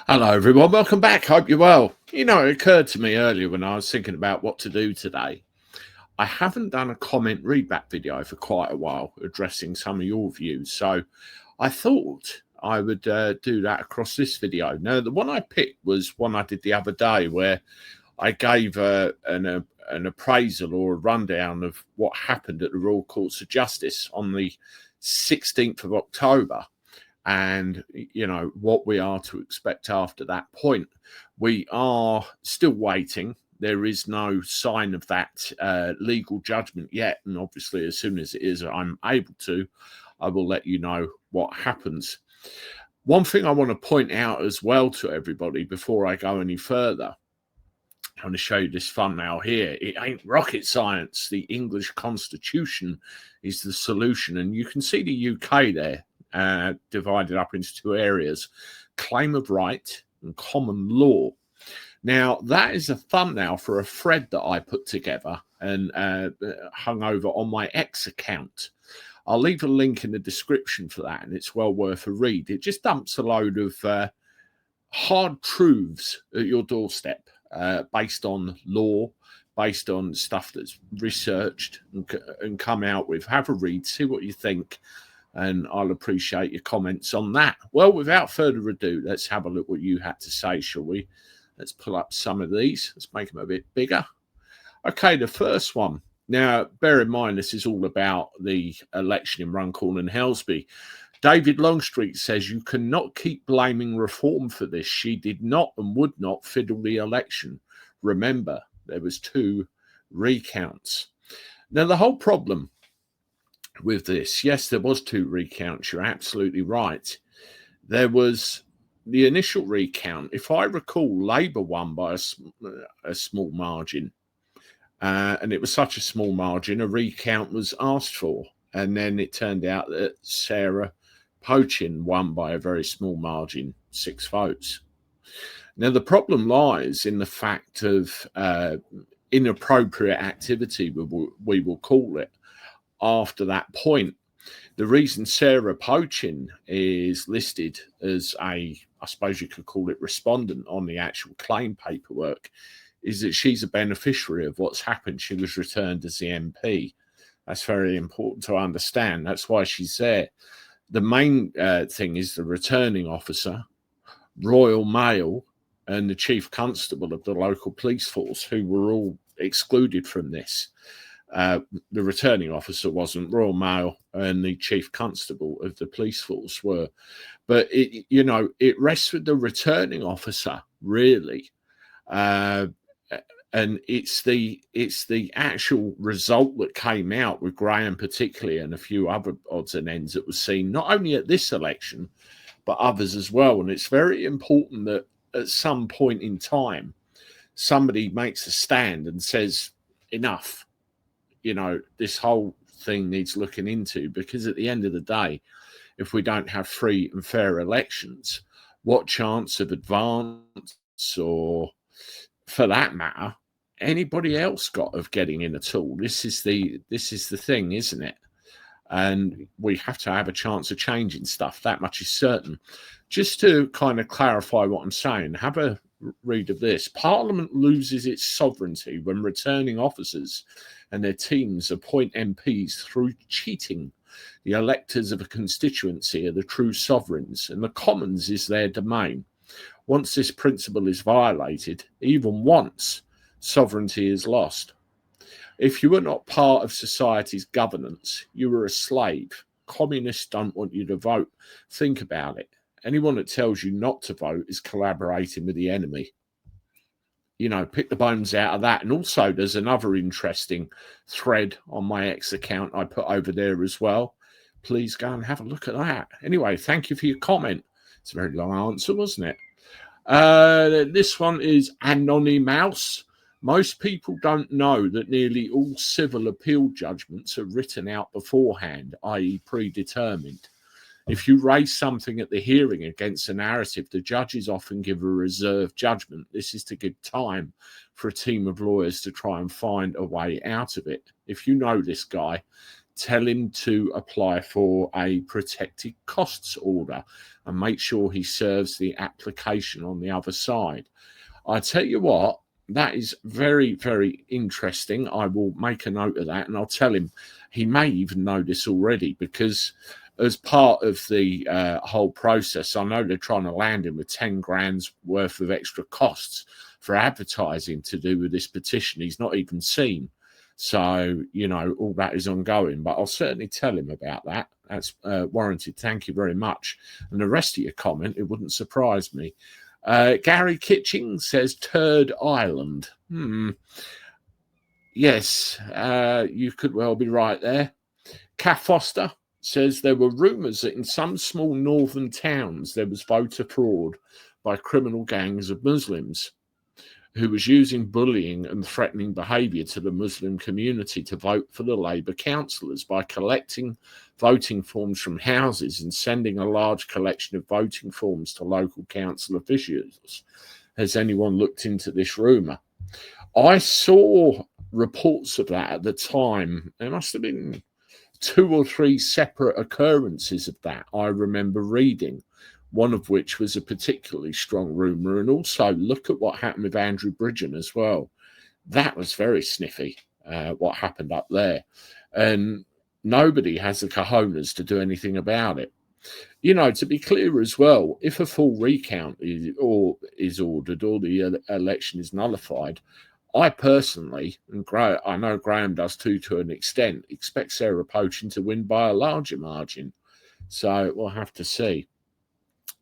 Hello, everyone. Welcome back. Hope you're well. It occurred to me earlier when I was thinking about what to do today. I haven't done a comment readback video for quite a while addressing some of your views. So I thought I would do that across this video. Now, the one I picked was one I did the other day where I gave an appraisal or a rundown of what happened at the Royal Courts of Justice on the 16th of October. And what we are to expect after that point. We are still waiting. There is no sign of that legal judgment yet, and obviously as soon as it is, I'm able to, I will let you know what happens. One thing I want to point out as well to everybody before I go any further, I want to show you this thumbnail here. It ain't rocket science. The English Constitution is the solution, and you can see the UK there. Divided up into two areas, claim of right and common law. Now, that is a thumbnail for a thread that I put together and hung over on my X account. I'll leave a link in the description for that, and it's well worth a read. It just dumps a load of hard truths at your doorstep based on law, based on stuff that's researched and come out with. Have a read, see what you think, and I'll appreciate your comments on that. Well, without further ado, let's have a look what you had to say, shall we? Let's pull up some of these. Let's make them a bit bigger. Okay, the first one. Now, bear in mind, this is all about the election in Runcorn and Helsby. David Longstreet says you cannot keep blaming Reform for this. She did not and would not fiddle the election. Remember, there was 2 recounts. Now, the whole problem with this, yes, there was 2 recounts. You're absolutely right. There was the initial recount. If I recall, Labour won by a small margin, and it was such a small margin, a recount was asked for, and then it turned out that Sarah Pochin won by a very small margin, 6 votes. Now, the problem lies in the fact of inappropriate activity, we will call it, after that point. The reason Sarah Pochin is listed as I suppose you could call it respondent on the actual claim paperwork is that she's a beneficiary of what's happened. She was returned as the MP. That's very important to understand. That's why she's there. The main thing is the returning officer, Royal Mail, and the chief constable of the local police force, who were all excluded from this. The returning officer wasn't. Royal Mail and the chief constable of the police force were. But it rests with the returning officer, really. And it's the actual result that came out with Graham particularly, and a few other odds and ends that was seen not only at this election but others as well. And it's very important that at some point in time somebody makes a stand and says enough. This whole thing needs looking into, because at the end of the day, if we don't have free and fair elections, what chance of advance, or for that matter, anybody else got of getting in at all? This is the thing, isn't it? And we have to have a chance of changing stuff. That much is certain. Just to kind of clarify what I'm saying, have a read of this. Parliament loses its sovereignty when returning officers and their teams appoint MPs through cheating. The electors of a constituency are the true sovereigns, and the Commons is their domain. Once this principle is violated, even once, sovereignty is lost. If you are not part of society's governance, you are a slave. Communists don't want you to vote. Think about it. Anyone that tells you not to vote is collaborating with the enemy. Pick the bones out of that. And also, there's another interesting thread on my X account I put over there as well. Please go and have a look at that. Anyway, thank you for your comment. It's a very long answer, wasn't it? This one is Anonymous. Most people don't know that nearly all civil appeal judgments are written out beforehand, i.e. predetermined. If you raise something at the hearing against a narrative, the judges often give a reserved judgment. This is to give time for a team of lawyers to try and find a way out of it. If you know this guy, tell him to apply for a protected costs order and make sure he serves the application on the other side. I tell you what, that is very, very interesting. I will make a note of that, and I'll tell him. He may even know this already, because as part of the whole process, I know they're trying to land him with 10 grand's worth of extra costs for advertising to do with this petition he's not even seen. So, you know, all that is ongoing, but I'll certainly tell him about that. That's warranted. Thank you very much. And the rest of your comment, it wouldn't surprise me. Gary Kitching says Turd Island. Yes, you could well be right there. Kath Foster says there were rumours that in some small northern towns there was voter fraud by criminal gangs of Muslims who was using bullying and threatening behaviour to the Muslim community to vote for the Labour councillors by collecting voting forms from houses and sending a large collection of voting forms to local council officials. Has anyone looked into this rumour? I saw reports of that at the time. There must have been 2 or 3 separate occurrences of that I remember reading, one of which was a particularly strong rumour. And also look at what happened with Andrew Bridgen as well. That was very sniffy, what happened up there. And nobody has the cojones to do anything about it. You know, to be clear as well, if a full recount is ordered or the election is nullified, I personally, and I know Graham does too to an extent, expect Sarah Poaching to win by a larger margin. So we'll have to see.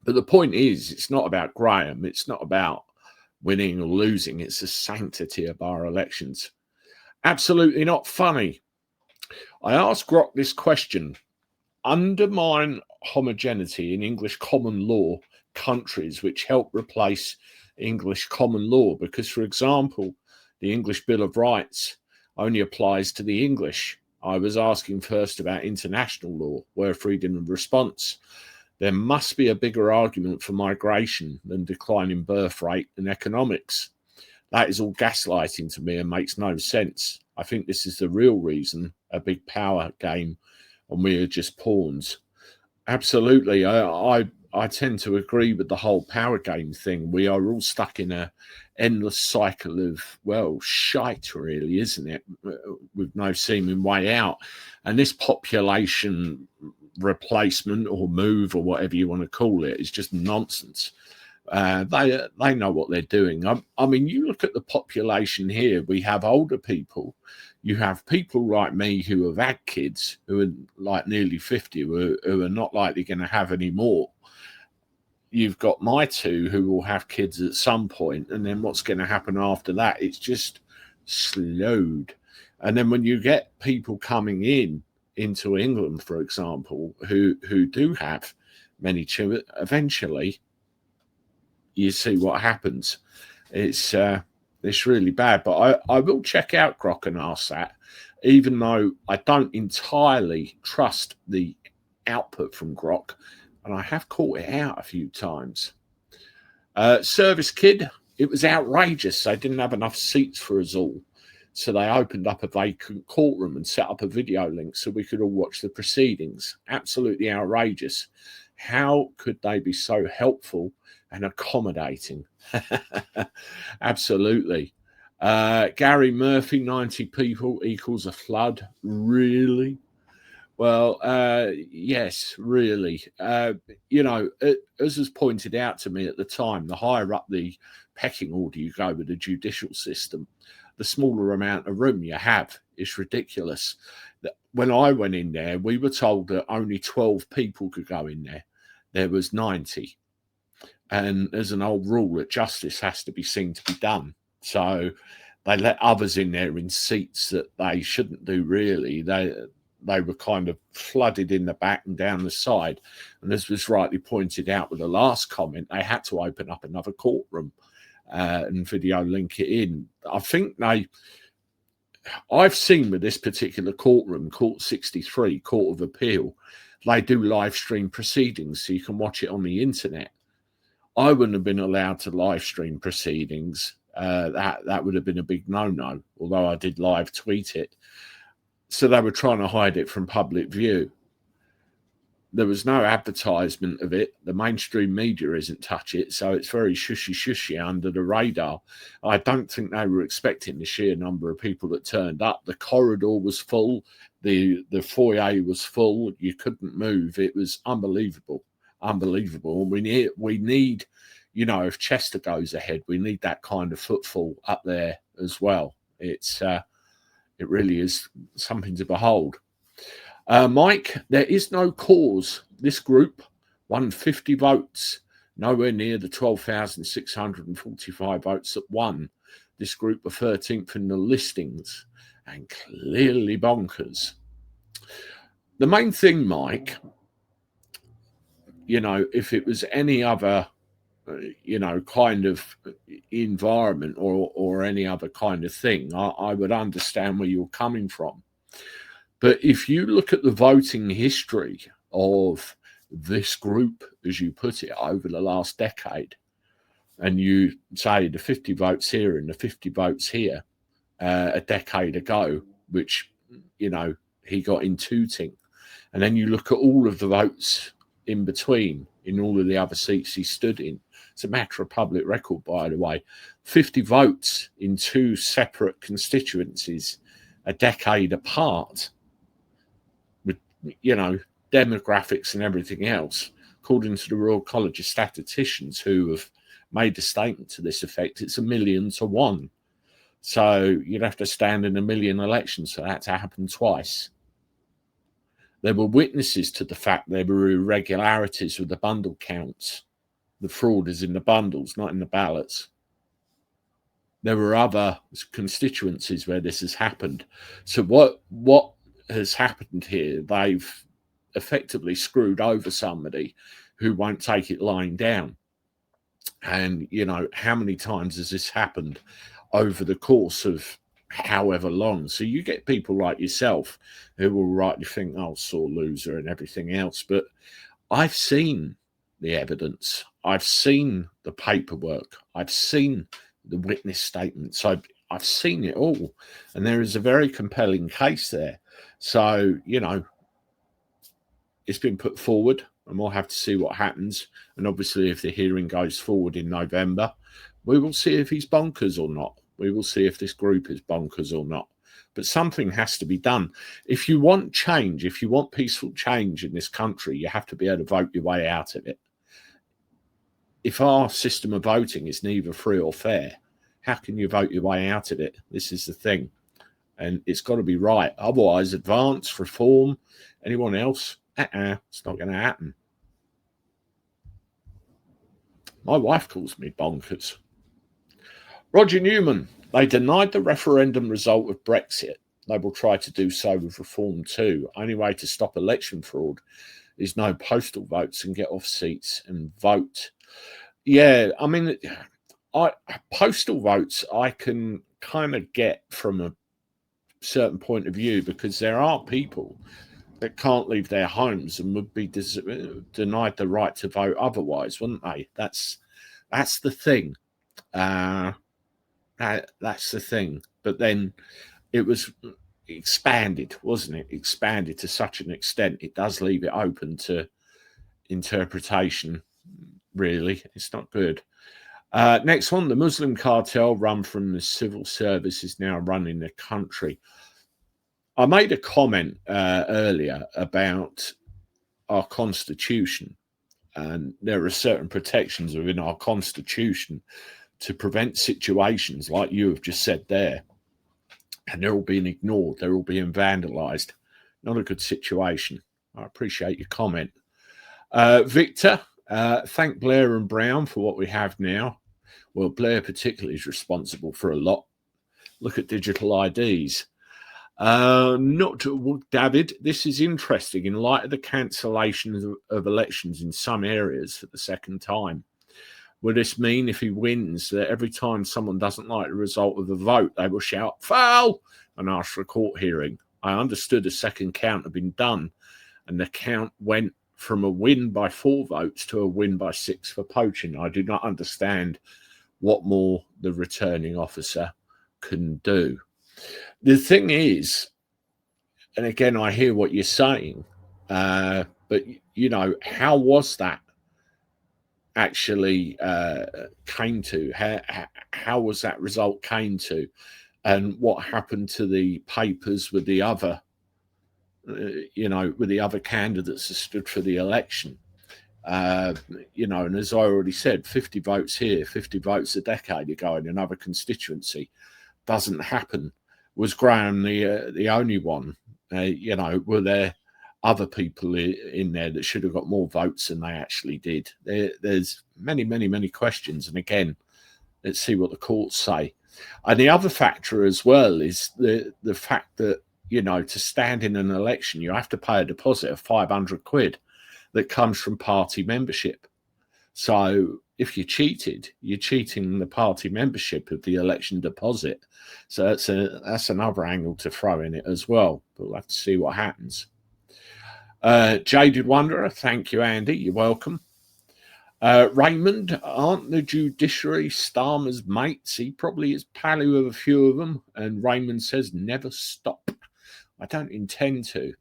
But the point is, it's not about Graham. It's not about winning or losing. It's the sanctity of our elections. Absolutely not funny. I asked Grok this question. Undermine homogeneity in English common law countries which help replace English common law, because, for example, the English Bill of Rights only applies to the English. I was asking first about international law, where freedom of response. There must be a bigger argument for migration than declining birth rate and economics. That is all gaslighting to me and makes no sense. I think this is the real reason, a big power game, and we are just pawns. Absolutely. I tend to agree with the whole power game thing. We are all stuck in a endless cycle of, well, shite, really, isn't it? With no seeming way out. And this population replacement or move or whatever you want to call it is just nonsense. They know what they're doing. I mean, you look at the population here. We have older people. You have people like me who have had kids who are like nearly 50, who are not likely going to have any more. You've got my 2 who will have kids at some point, and then what's going to happen after that? It's just slowed. And then when you get people coming into England, for example, who do have many children, eventually you see what happens. It's really bad. But I will check out Grok and ask that, even though I don't entirely trust the output from Grok, and I have caught it out a few times. Service Kid, it was outrageous. They didn't have enough seats for us all. So they opened up a vacant courtroom and set up a video link so we could all watch the proceedings. Absolutely outrageous. How could they be so helpful and accommodating? Absolutely. Gary Murphy, 90 people equals a flood. Really? Well, yes, really. You know, as was pointed out to me at the time, the higher up the pecking order you go with the judicial system, the smaller amount of room you have. Is ridiculous. When I went in there, we were told that only 12 people could go in there. There was 90. And there's an old rule that justice has to be seen to be done. So they let others in there in seats that they shouldn't do, really. They were kind of flooded in the back and down the side. And as was rightly pointed out with the last comment, they had to open up another courtroom and video link it in. I think I've seen with this particular courtroom, Court 63, Court of Appeal, they do live stream proceedings so you can watch it on the internet. I wouldn't have been allowed to live stream proceedings. That would have been a big no-no, although I did live tweet it. So they were trying to hide it from public view. There was no advertisement of it. The mainstream media isn't touch it, so it's very shushy under the radar. I don't think they were expecting the sheer number of people that turned up. The corridor was full. The foyer was full. You couldn't move. It was unbelievable. And we need, you know, if Chester goes ahead, we need that kind of footfall up there as well. It really is something to behold. Mike, there is no cause. This group won 50 votes, nowhere near the 12,645 votes that won. This group were 13th in the listings, and clearly bonkers. The main thing, Mike, you know, if it was any other, you know, kind of environment or any other kind of thing, I would understand where you're coming from. But if you look at the voting history of this group, as you put it, over the last decade, and you say the 50 votes here and the 50 votes here a decade ago, which, you know, he got in tooting, and then you look at all of the votes in between in all of the other seats he stood in. It's a matter of public record, by the way. 50 votes in two separate constituencies a decade apart, with, you know, demographics and everything else, according to the Royal College of Statisticians, who have made a statement to this effect. It's 1,000,000 to 1. So you'd have to stand in 1,000,000 elections for that to happen twice. There were witnesses to the fact there were irregularities with the bundle counts. The fraud is in the bundles, not in the ballots. There were other constituencies where this has happened. So what has happened here? They've effectively screwed over somebody who won't take it lying down. And, you know, how many times has this happened over the course of however long? So you get people like yourself who will rightly think, oh, sore loser and everything else. But I've seen the evidence. I've seen the paperwork. I've seen the witness statements. I've seen it all. And there is a very compelling case there. So, you know, it's been put forward, and we'll have to see what happens. And obviously, if the hearing goes forward in November, we will see if he's bonkers or not. We will see if this group is bonkers or not. But something has to be done. If you want change, if you want peaceful change in this country, you have to be able to vote your way out of it. If our system of voting is neither free or fair, how can you vote your way out of it? This is the thing. And it's got to be right. Otherwise, advance, reform, anyone else, it's not going to happen. My wife calls me bonkers. Roger Newman, they denied the referendum result of Brexit. They will try to do so with reform too. Only way to stop election fraud is no postal votes and get off seats and vote. Yeah, I mean, postal votes I can kind of get from a certain point of view, because there are people that can't leave their homes and would be denied the right to vote otherwise, wouldn't they? That's the thing. That's the thing. But then it was expanded, wasn't it? Expanded to such an extent, it does leave it open to interpretation, really. It's not good. Next one, the Muslim cartel run from the civil service is now running the country. I made a comment earlier about our constitution, and there are certain protections within our constitution to prevent situations like you have just said there, and they're all being ignored. They're all being vandalized. Not a good situation. I appreciate your comment. Victor, thank Blair and Brown for what we have now. Well, Blair particularly is responsible for a lot. Look at digital IDs. David, this is interesting in light of the cancellation of elections in some areas for the second time. Will this mean if he wins that every time someone doesn't like the result of a vote, they will shout foul and ask for a court hearing? I understood a second count had been done, and the count went from a win by 4 votes to a win by 6 for poaching. I do not understand what more the returning officer can do. The thing is, and again, I hear what you're saying, but you know, how was that actually came to? How was that result came to, and what happened to the papers with the other, you know, with the other candidates that stood for the election? You know, and as I already said, 50 votes here, 50 votes a decade ago in another constituency doesn't happen. Was Graham the only one? You know, were there other people in there that should have got more votes than they actually did? There's many questions, and again, let's see what the courts say. And the other factor as well is the fact that, you know, to stand in an election, you have to pay a deposit of 500 quid that comes from party membership. So if you cheated, you're cheating the party membership of the election deposit. So that's another angle to throw in it as well. But we'll have to see what happens. Jaded Wanderer, thank you, Andy. You're welcome. Raymond, aren't the judiciary Starmer's mates? He probably is pally with a few of them. And Raymond says, never stop. I don't intend to.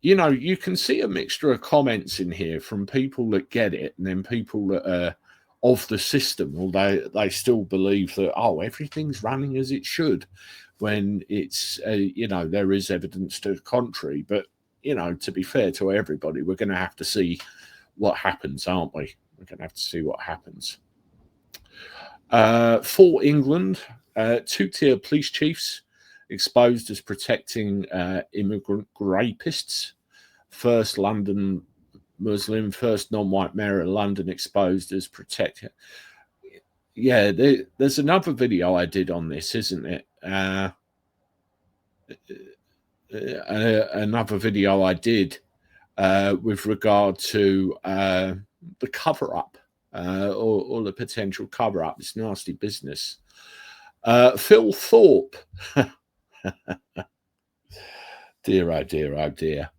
You know, you can see a mixture of comments in here from people that get it and then people that are of the system, although they still believe that, oh, everything's running as it should, when it's, you know, there is evidence to the contrary. But, you know, to be fair to everybody, we're going to have to see what happens, aren't we? We're going to have to see what happens. For England, two-tier police chiefs exposed as protecting immigrant rapists. First London Muslim, first non-white mayor of London exposed as protecting. Yeah, there's another video I did on this, isn't it? Another video I did with regard to the cover-up or the potential cover-up. It's nasty business. Phil Thorpe. Dear, oh dear, oh dear.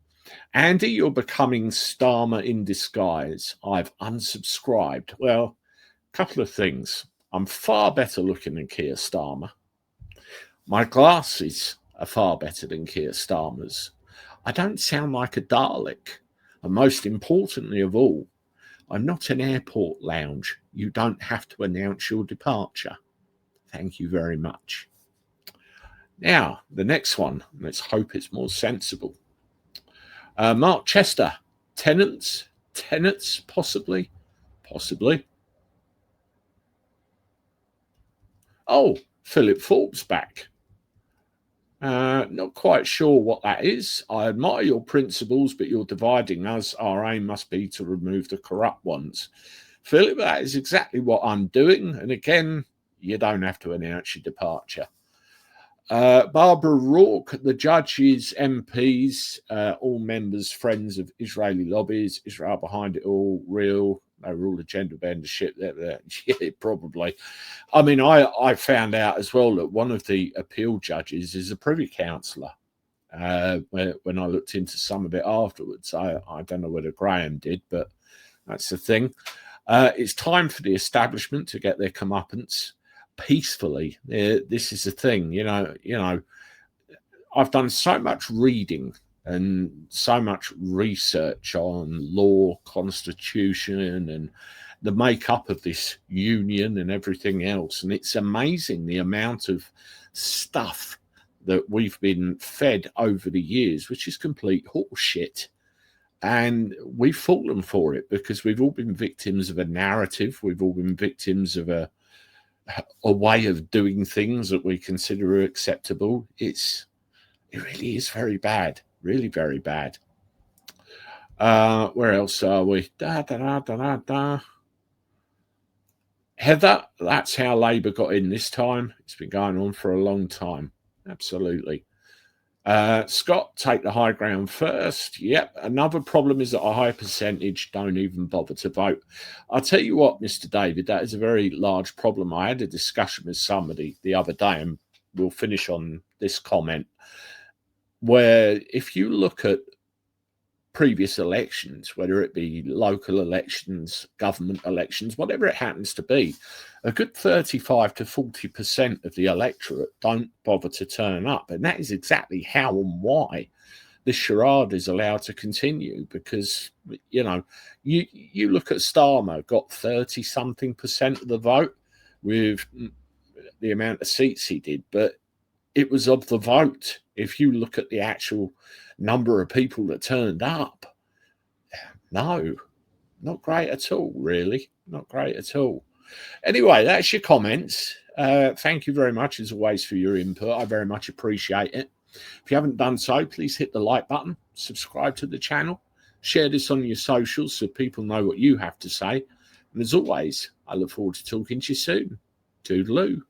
Andy, you're becoming Starmer in disguise. I've unsubscribed. Well, a couple of things. I'm far better looking than Keir Starmer. My glasses are far better than Keir Starmer's. I don't sound like a Dalek. And most importantly of all, I'm not an airport lounge. You don't have to announce your departure. Thank you very much. Now, the next one. Let's hope it's more sensible. Mark Chester, tenants, possibly. Oh, Philip Forbes back. Not quite sure what that is. I admire your principles, but you're dividing us. Our aim must be to remove the corrupt ones. Philip, that is exactly what I'm doing. And again, you don't have to announce your departure. Barbara Rourke, the judges, MPs, all members, friends of Israeli lobbies, Israel behind it all, real, no rule of gender bendership. Yeah, probably. I mean, I found out as well that one of the appeal judges is a Privy Councillor. When I looked into some of it afterwards, I don't know whether Graham did, but that's the thing. It's time for the establishment to get their comeuppance peacefully. This is the thing, you know, I've done so much reading and so much research on law, constitution, and the makeup of this union and everything else, and it's amazing the amount of stuff that we've been fed over the years, which is complete horseshit. And we've fallen for it because we've all been victims of a narrative. We've all been victims of a way of doing things that we consider acceptable. It really is very bad, really very bad. Where else are we? Heather, that's how Labour got in this time. It's been going on for a long time. Absolutely. Scott, take the high ground first. Yep. Another problem is that a high percentage don't even bother to vote. I'll tell you what, Mr. David, that is a very large problem. I had a discussion with somebody the other day, and we'll finish on this comment, where if you look at previous elections, whether it be local elections, government elections, whatever it happens to be, a good 35 to 40% of the electorate don't bother to turn up. And that is exactly how and why this charade is allowed to continue, because, you know, you look at Starmer, got 30-something% of the vote with the amount of seats he did, but it was of the vote. If you look at the actual number of people that turned up, no, not great at all, really. Not great at all. Anyway, that's your comments. Thank you very much, as always, for your input. I very much appreciate it. If you haven't done so, please hit the like button, subscribe to the channel, share this on your socials so people know what you have to say. And as always, I look forward to talking to you soon. Toodaloo.